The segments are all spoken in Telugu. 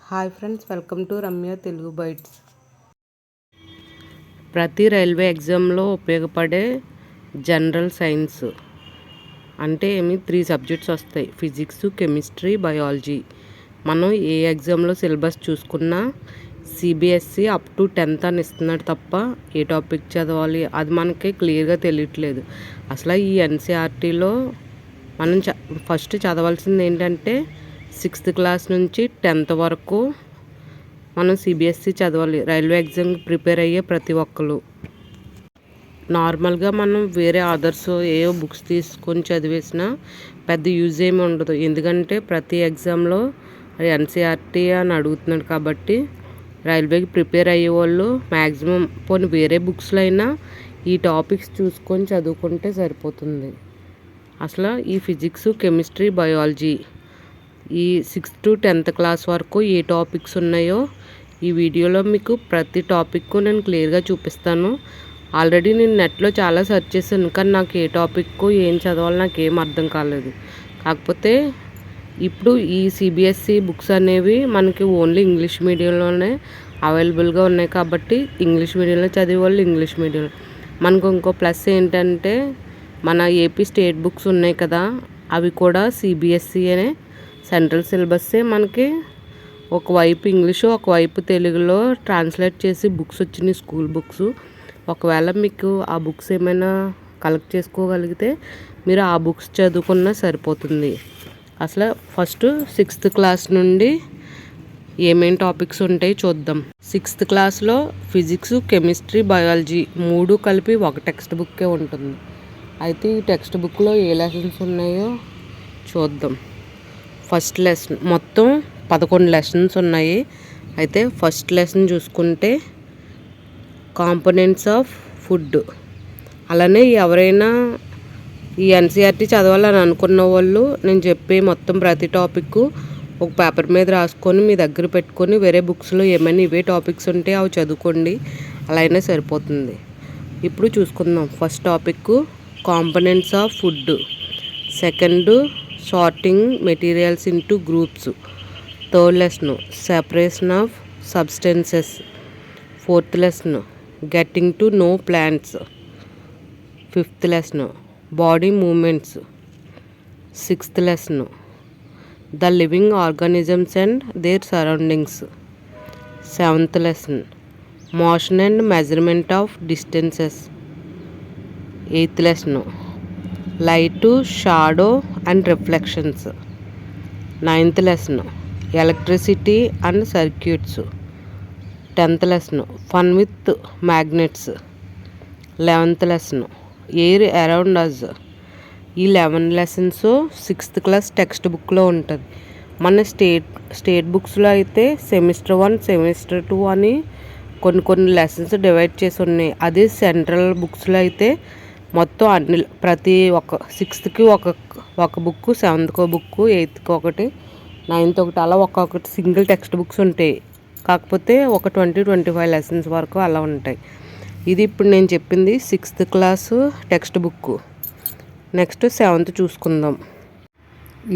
Hi friends, welcome to Ramya Telugu bytes. ప్రతి రైల్వే ఎగ్జామ్లో ఉపయోగపడే జనరల్ సైన్స్ అంటే 3 సబ్జెక్ట్స్ వస్తాయి: ఫిజిక్స్, కెమిస్ట్రీ, బయాలజీ. మనం ఏ ఎగ్జామ్లో సిలబస్ చూసుకున్నా సిబిఎస్ఈ అప్ టు 10th అని ఇస్తున్నాడు తప్ప ఏ టాపిక్ చదవాలి అది మనకి క్లియర్గా తెలియట్లేదు. అసలు ఈ ఎన్సీఆర్టీలో మనం ఫస్ట్ చదవాల్సింది ఏంటంటే 6th క్లాస్ నుంచి 10th వరకు మనం సిబిఎస్ఈ చదవాలి. రైల్వే ఎగ్జామ్కి ప్రిపేర్ అయ్యే ప్రతి ఒక్కరు నార్మల్గా మనం వేరే అదర్స్ ఏవో బుక్స్ తీసుకొని చదివేసినా పెద్ద యూజ్ ఏమి ఉండదు. ఎందుకంటే ప్రతి ఎగ్జామ్లో ఎన్సీఆర్టీ అని అడుగుతున్నాడు కాబట్టి రైల్వేకి ప్రిపేర్ అయ్యే వాళ్ళు మ్యాక్సిమం పోనీ వేరే బుక్స్లో అయినా ఈ టాపిక్స్ చూసుకొని చదువుకుంటే సరిపోతుంది. అసలు ఈ ఫిజిక్స్, కెమిస్ట్రీ, బయాలజీ ఈ 6th to 10th క్లాస్ వరకు ఏ టాపిక్స్ ఉన్నాయో ఈ వీడియోలో మీకు ప్రతి టాపిక్ నేను క్లియర్గా చూపిస్తాను. ఆల్రెడీ నేను నెట్లో చాలా సెర్చ్ చేశాను, కానీ నాకు ఏ టాపిక్ ఏం చదవాలో నాకు ఏం అర్థం కాలేదు. కాకపోతే ఇప్పుడు ఈ సిబిఎస్ఈ బుక్స్ అనేవి మనకి ఓన్లీ ఇంగ్లీష్ మీడియంలోనే అవైలబుల్గా ఉన్నాయి కాబట్టి ఇంగ్లీష్ మీడియంలో చదివే వాళ్ళు ఇంగ్లీష్ మీడియం. మనకు ఇంకో ప్లస్ ఏంటంటే మన ఏపీ స్టేట్ బుక్స్ ఉన్నాయి కదా, అవి కూడా సిబిఎస్ఈ అనే సెంట్రల్ సిలబస్సే మనకి ఒకవైపు ఇంగ్లీషు ఒకవైపు తెలుగులో ట్రాన్స్లేట్ చేసి బుక్స్ వచ్చినాయి, స్కూల్ బుక్స్. ఒకవేళ మీకు ఆ బుక్స్ ఏమైనా కలెక్ట్ చేసుకోగలిగితే మీరు ఆ బుక్స్ చదువుకున్నా సరిపోతుంది. అసలు ఫస్ట్ 6th క్లాస్ నుండి ఏమేమి టాపిక్స్ ఉంటాయి చూద్దాం. 6th క్లాస్లో ఫిజిక్స్, కెమిస్ట్రీ, బయాలజీ 3 కలిపి ఒక టెక్స్ట్ బుక్కే ఉంటుంది. అయితే ఈ టెక్స్ట్ బుక్లో ఏ లెసన్స్ ఉన్నాయో చూద్దాం. ఫస్ట్ లెసన్ మొత్తం 11 లెసన్స్ ఉన్నాయి. అయితే ఫస్ట్ లెసన్ చూసుకుంటే కాంపోనెంట్స్ ఆఫ్ ఫుడ్. అలానే ఎవరైనా ఈ ఎన్సీఆర్టీ చదవాలని అనుకున్న వాళ్ళు నేను చెప్పే మొత్తం ప్రతి టాపిక్ ఒక పేపర్ మీద రాసుకొని మీ దగ్గర పెట్టుకొని వేరే బుక్స్లో ఏమైనా ఇవే టాపిక్స్ ఉంటే అవి చదువుకోండి, అలా అయినా సరిపోతుంది. ఇప్పుడు చూసుకుందాం. First topic components of food. Second sorting materials into groups. Third lesson separation of substances. Fourth lesson getting to know plants. Fifth lesson body movements. Sixth lesson the living organisms and their surroundings. Seventh lesson motion and measurement of distances. Eighth lesson light, shadow and reflections. Ninth lesson electricity and circuits. 10th lesson fun with magnets. 11th lesson air around us. ఈ 11 లెసన్స్ 6th క్లాస్ టెక్స్ట్ బుక్లో ఉంటుంది. మన స్టేట్ బుక్స్లో అయితే సెమిస్టర్ 1, సెమిస్టర్ 2 అని కొన్ని లెసన్స్ డివైడ్ చేసి ఉన్నాయి. అదే సెంట్రల్ బుక్స్లో అయితే మొత్తం అన్ని ప్రతి ఒక్క 6thకి ఒక బుక్, 7thకి ఒక బుక్, 8thకి ఒకటి, 9th ఒకటి, అలా ఒక్కొక్కటి సింగిల్ టెక్స్ట్ బుక్స్ ఉంటాయి. కాకపోతే ఒక 20-25 లెసన్స్ వరకు అలా ఉంటాయి. ఇది ఇప్పుడు నేను చెప్పింది 6th class text book. Next 7th చూసుకుందాం.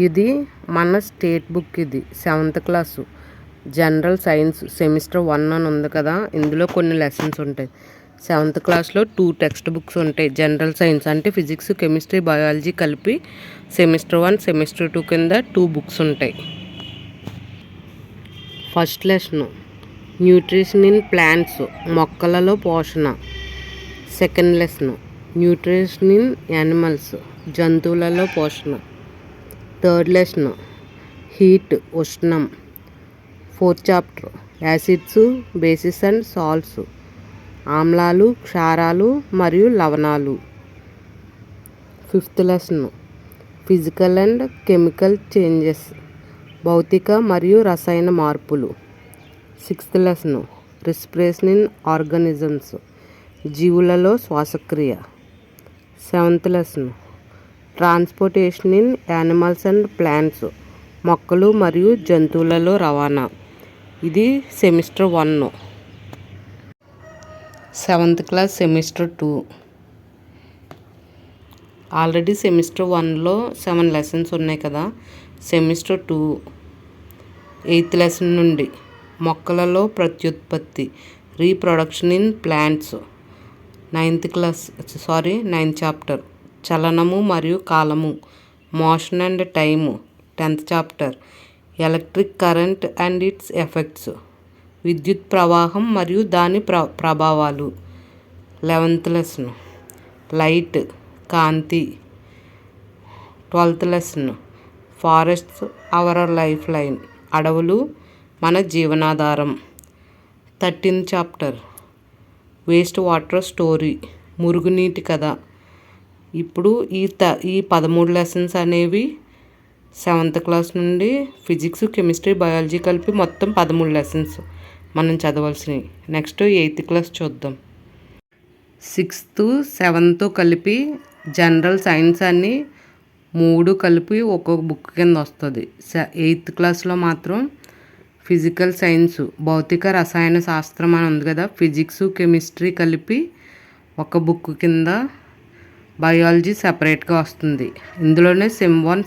ఇది మన స్టేట్ బుక్. ఇది 7th class general science semester 1 అని ఉంది కదా, ఇందులో కొన్ని లెసన్స్ ఉంటాయి. 7th క్లాస్లో 2 టెక్స్ట్ బుక్స్ ఉంటాయి. జనరల్ సైన్స్ అంటే ఫిజిక్స్, కెమిస్ట్రీ, బయాలజీ కలిపి సెమిస్టర్ 1, సెమిస్టర్ 2 కింద 2 బుక్స్ ఉంటాయి. First lesson nutrition in plants, మొక్కలలో పోషణ. Second lesson nutrition in animals, జంతువులలో పోషణ. థర్డ్ లెసన్ హీట్, ఉష్ణం. Fourth chapter acids, bases and salts, ఆమ్లాలు, క్షారాలు మరియు లవణాలు. Fifth lesson physical and chemical changes, భౌతిక మరియు రసాయన మార్పులు. Sixth lesson respiration in organisms, జీవులలో శ్వాసక్రియ. Seventh lesson transportation in animals and plants, మొక్కలు మరియు జంతువులలో రవాణా. ఇది semester 1. 7th class semester 2. Already semester 1లో 7 లెసన్స్ ఉన్నాయి కదా. సెమిస్టర్ 2 8th లెసన్ నుండి మొక్కలలో ప్రత్యుత్పత్తి reproduction in plants. 9th chapter చలనము మరియు కాలము motion and time. 10th chapter electric current and its effects విద్యుత్ ప్రవాహం మరియు దాని ప్రభావాలు. 11th లెసన్ లైట్ కాంతి. 12th lesson forests our life line అడవులు మన జీవనాధారం. 13th chapter waste water story మురుగునీటి కథ. ఇప్పుడు ఈ 13 లెసన్స్ అనేవి 7th క్లాస్ నుండి ఫిజిక్స్ కెమిస్ట్రీ బయాలజీ కలిపి మొత్తం 13 లెసన్స్ మనం చదవాల్సినవి. నెక్స్ట్ 8th క్లాస్ చూద్దాం. 6th 7th కలిపి జనరల్ సైన్స్ అని 3 కలిపి ఒక్కొక్క బుక్ కింద వస్తుంది. 8th క్లాస్లో మాత్రం ఫిజికల్ సైన్స్ భౌతిక రసాయన శాస్త్రం అని ఉంది కదా, ఫిజిక్స్ కెమిస్ట్రీ కలిపి ఒక బుక్ కింద, బయాలజీ సపరేట్గా వస్తుంది. ఇందులోనే సెమ్ 1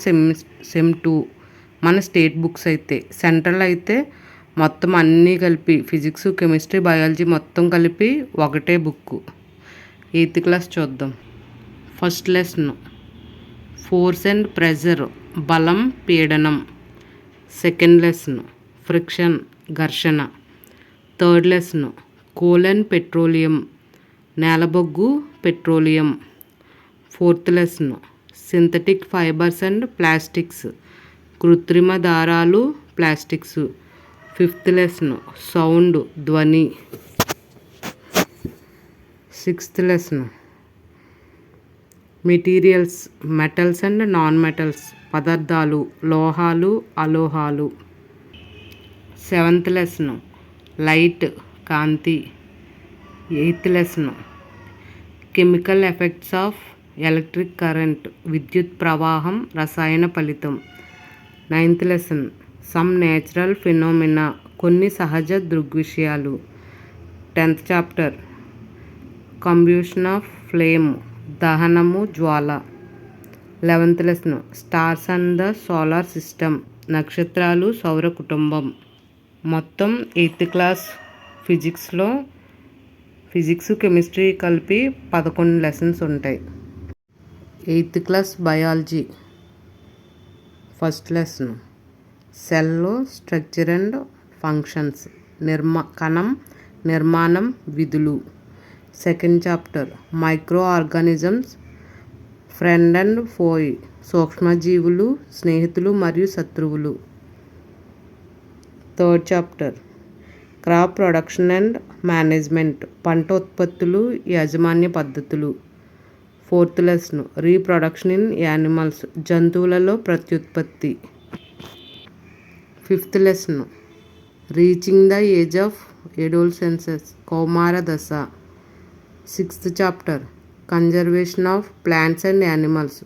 సెమ్ 2 మన స్టేట్ బుక్స్ అయితే, సెంట్రల్ అయితే మొత్తం అన్నీ కలిపి ఫిజిక్స్ కెమిస్ట్రీ బయాలజీ మొత్తం కలిపి ఒకటే బుక్. 8th క్లాస్ చూద్దాం. First lesson force and pressure బలం పీడనం. సెకండ్ లెసన్ ఫ్రిక్షన్ ఘర్షణ. Third lesson coal and petroleum నేలబొగ్గు petroleum. Fourth lesson synthetic fibres and plastics కృత్రిమ దారాలు ప్లాస్టిక్స్. ఫిఫ్త్ లెసన్ సౌండ్ ధ్వని. Sixth lesson materials metals and non metals పదార్థాలు లోహాలు అలోహాలు. సెవెంత్ లెసన్ లైట్ కాంతి. 8th lesson chemical effects of electric current విద్యుత్ ప్రవాహం రసాయన ఫలితం. 9th lesson some natural phenomena కొన్ని సహజ దృగ్విషయాలు. 10th chapter combustion of flame దహనము జ్వాల. 11th lesson stars and the solar system నక్షత్రాలు సౌర కుటుంబం. మొత్తం 8th క్లాస్ ఫిజిక్స్లో ఫిజిక్స్ కెమిస్ట్రీ కలిపి 11 లెసన్స్ ఉంటాయి. 8th class biology first lesson cell structure and functions కణం నిర్మాణం విధులు. Second chapter micro organisms friend and foe సూక్ష్మజీవులు స్నేహితులు మరియు శత్రువులు. Third chapter crop production and management పంట ఉత్పత్తులు యాజమాన్య పద్ధతులు. Fourth lesson reproduction in animals జంతువులలో ప్రత్యుత్పత్తి. Fifth lesson reaching the age of adolescence కౌమార దశ. Sixth chapter conservation of plants and animals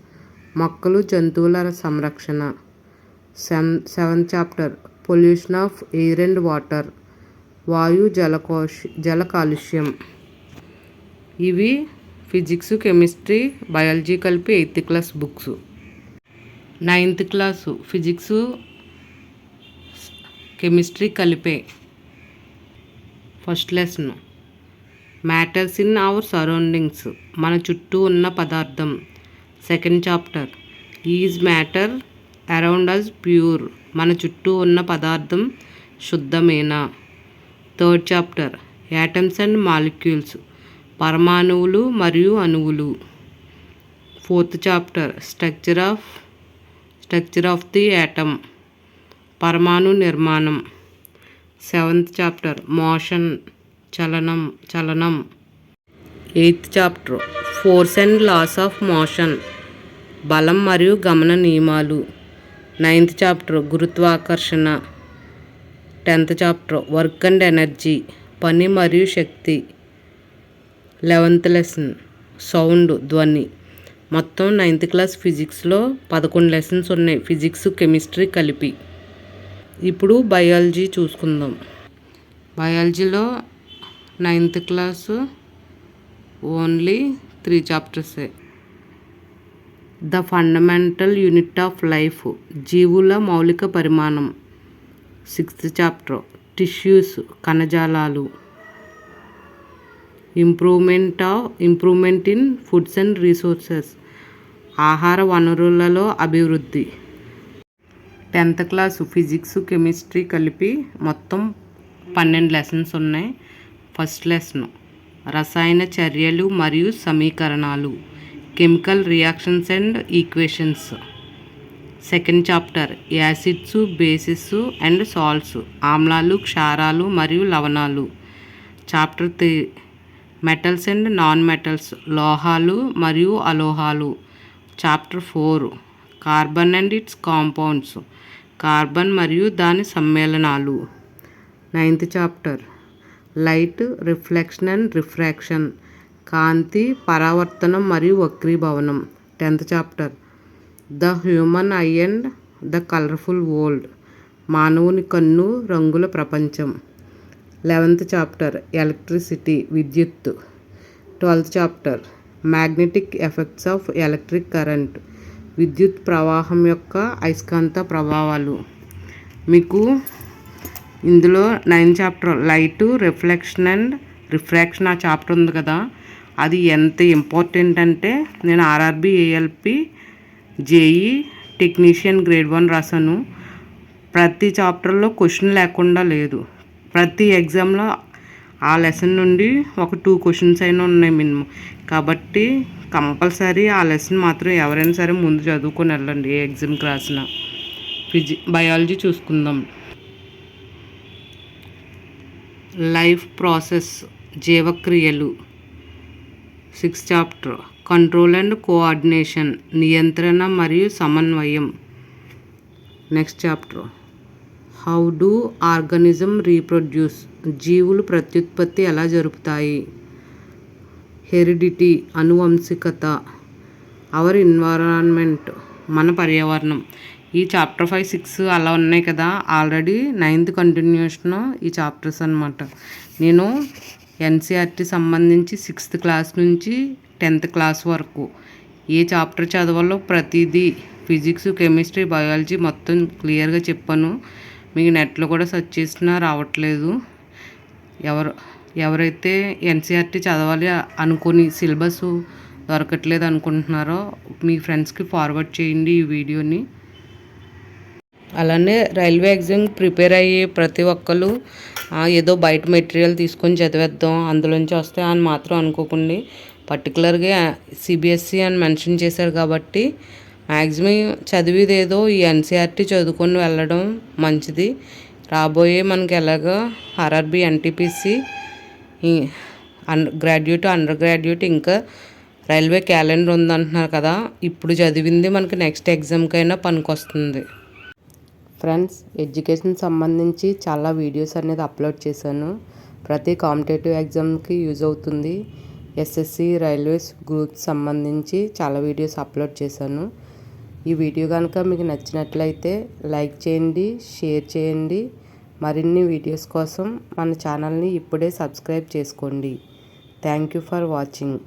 మొక్కలు జంతువుల సంరక్షణ. Seventh chapter pollution of air and water వాయు జల కాలుష్యం. ఇవి ఫిజిక్స్ కెమిస్ట్రీ బయాలజీ కలిపి 8th class books. 9th class physics chemistry కలిపే. First lesson matters in our surroundings మన చుట్టూ ఉన్న పదార్థం. Second chapter is matter around us pure మన చుట్టూ ఉన్న పదార్థం శుద్ధమేనా. Third chapter atoms and molecules పరమాణువులు మరియు అణువులు. Fourth chapter structure of the atom పరమాణు నిర్మాణం. సెవెంత్ చాప్టర్ మోషన్ చలనం. 8th chapter force and laws of motion బలం మరియు గమన నియమాలు. 9th చాప్టర్ గురుత్వాకర్షణ. 10th chapter work and energy పని మరియు శక్తి. 11th లెసన్ సౌండ్ ధ్వని. మొత్తం 9th క్లాస్ ఫిజిక్స్లో 11 లెసన్స్ ఉన్నాయి ఫిజిక్స్ కెమిస్ట్రీ కలిపి. ఇప్పుడు బయాలజీ చూసుకుందాం. బయాలజీలో 9th క్లాసు ఓన్లీ 3 చాప్టర్సే. The fundamental unit of life జీవుల మౌలిక పరిమాణం. 6th చాప్టర్ టిష్యూస్ కణజాలాలు. Improvement in foods and resources ఆహార వనరులలో అభివృద్ధి. 10th క్లాసు ఫిజిక్స్ కెమిస్ట్రీ కలిపి మొత్తం 12 లెసన్స్ ఉన్నాయి. ఫస్ట్ లెసన్ రసాయన చర్యలు మరియు సమీకరణాలు, chemical reactions and equations. Second chapter acids, bases and salts ఆమ్లాలు, క్షారాలు మరియు లవణాలు. Chapter 3 metals and non metals లోహాలు మరియు అలోహాలు. Chapter 4 carbon and its compounds carbon మరియు దాని సమ్మేళనాలు. 9th chapter light, reflection and refraction కాంతి, పరావర్తనం మరియు వక్రీభవనం. 10th chapter the human eye and the colourful world మానవుని కన్ను, రంగుల ప్రపంచం. 11th చాప్టర్ ఎలక్ట్రిసిటీ, విద్యుత్. 12th chapter magnetic effects of electric current విద్యుత్ ప్రవాహం యొక్క అయస్కాంత ప్రభావాలు. మీకు ఇందులో 9th chapter light, reflection and refraction ఆ చాప్టర్ ఉంది కదా, అది ఎంత ఇంపార్టెంట్ అంటే నేను RRB, ALP, JEE technician grade 1 రాశాను. ప్రతి చాప్టర్లో క్వశ్చన్ లేకుండా లేదు. ప్రతి ఎగ్జామ్లో ఆ లెసన్ నుండి ఒక 2 క్వశ్చన్స్ అయినా ఉన్నాయి మినిమం. కాబట్టి కంపల్సరీ ఆ లెసన్ మాత్రం ఎవరైనా సరే ముందు చదువుకొని వెళ్ళండి ఏ ఎగ్జామ్కి రాసిన. బయాలజీ చూసుకుందాం. లైఫ్ ప్రాసెస్ జీవక్రియలు. 6th chapter control and coordination నియంత్రణ మరియు సమన్వయం. Next chapter how do organism reproduce జీవులు ప్రత్యుత్పత్తి ఎలా జరుపుతాయి. హెరిడిటీ అనువంశికత. అవర్ ఎన్విరాన్మెంట్ మన పర్యావరణం. ఈ చాప్టర్ 5, 6 అలా ఉన్నాయి కదా, ఆల్రెడీ 9th కంటిన్యూషన్ ఈ చాప్టర్స్ అనమాట. నేను ఎన్సీఆర్టీ సంబంధించి 6th క్లాస్ నుంచి 10th క్లాస్ వరకు ఏ చాప్టర్ చదవాలో ప్రతిదీ ఫిజిక్స్, కెమిస్ట్రీ, బయాలజీ మొత్తం క్లియర్గా చెప్పాను. మీకు నెట్లో కూడా సెర్చ్ చేసినా రావట్లేదు. ఎవరైతే ఎన్సీఆర్టీ చదవాలి అనుకుని సిలబస్ దొరకట్లేదు అనుకుంటున్నారో మీ ఫ్రెండ్స్కి ఫార్వర్డ్ చేయండి ఈ వీడియోని. అలానే రైల్వే ఎగ్జామ్ ప్రిపేర్ అయ్యే ప్రతి ఒక్కరు ఏదో బయట మెటీరియల్ తీసుకొని చదివేద్దాం అందులోంచి వస్తే అని మాత్రం అనుకోకండి. పర్టికులర్గా సిబిఎస్ఈ అని మెన్షన్ చేశారు కాబట్టి మ్యాక్సిమం చదివేది ఏదో ఈ ఎన్సీఆర్టీ చదువుకొని వెళ్ళడం మంచిది. రాబోయే మనకి ఎలాగో RRB, NTPC, graduate, under graduate, ఇంకా రైల్వే క్యాలెండర్ ఉందంటున్నారు కదా, ఇప్పుడు చదివింది మనకి నెక్స్ట్ ఎగ్జామ్కైనా పనికొస్తుంది. ఫ్రెండ్స్, ఎడ్యుకేషన్ సంబంధించి చాలా వీడియోస్ అనేది అప్లోడ్ చేశాను. ప్రతి కాంపిటేటివ్ ఎగ్జామ్కి యూజ్ అవుతుంది. ఎస్ఎస్సి, రైల్వేస్, గ్రూప్స్ సంబంధించి చాలా వీడియోస్ అప్లోడ్ చేశాను. ఈ వీడియో కనుక మీకు నచ్చినట్లయితే లైక్ చేయండి, షేర్ చేయండి. మరిన్ని వీడియోస్ కోసం మన ఛానల్ని ఇప్పుడే సబ్స్క్రైబ్ చేసుకోండి. Thank you for watching.